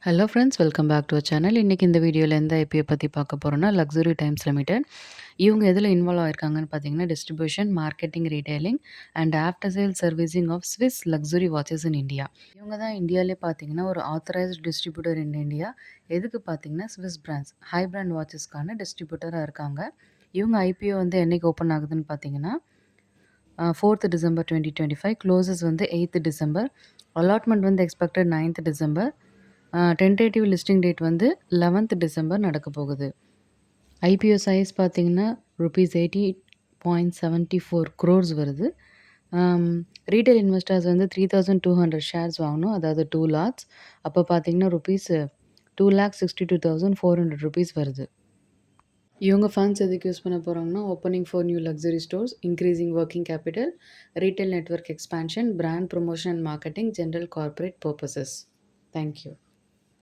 Hello friends, welcome back to our channel. இன்னைக்கு இந்த வீடியோல எந்த ஐபிஓ பத்தி பார்க்க போறோம்னா, லக்ஸுரி டைம்ஸ் லிமிடெட். இவங்க எதுல இன்வால்வ் ஆயிருக்காங்கன்னு பார்த்தீங்கன்னா, distribution, marketing, retailing and after sale servicing of Swiss luxury watches in India. இவங்க தான் இந்தியாவிலே பார்த்தீங்கன்னா, ஒரு ஆத்தரைஸ்ட் டிஸ்ட்ரிபியூட்டர் இன் இந்தியா. எதுக்கு பார்த்தீங்கன்னா, ஸ்விஸ் பிராண்ட்ஸ், ஹை பிராண்ட் வாட்சஸ்க்கான டிஸ்ட்ரிபியூட்டரா இருக்காங்க. இவங்க ஐபிஓ வந்து என்னைக்கு ஓப்பன் ஆகுதுன்னு பார்த்தீங்கன்னா, 4th டிசம்பர் 2025, க்ளோசஸ் வந்து 8th டிசம்பர், அலாட்மெண்ட் வந்து expected 9th December, tentative listing date வந்து 11th டிசம்பர் நடக்க போகுது. ஐபிஓ சைஸ் பார்த்தீங்கன்னா ₹80.74 crores வருது. ரீட்டைல் இன்வெஸ்டர்ஸ் வந்து 3200 ஷேர்ஸ் வாங்கணும். அதாவது 2 லாட்ஸ். அப்போ பார்த்தீங்கன்னா ₹2,62,400 வருது. இவங்க ஃபண்ட்ஸ் எதுக்கு யூஸ் பண்ண போகிறாங்கன்னா, opening for new luxury stores, increasing working capital, retail network expansion, brand promotion and marketing, general corporate purposes. Thank you.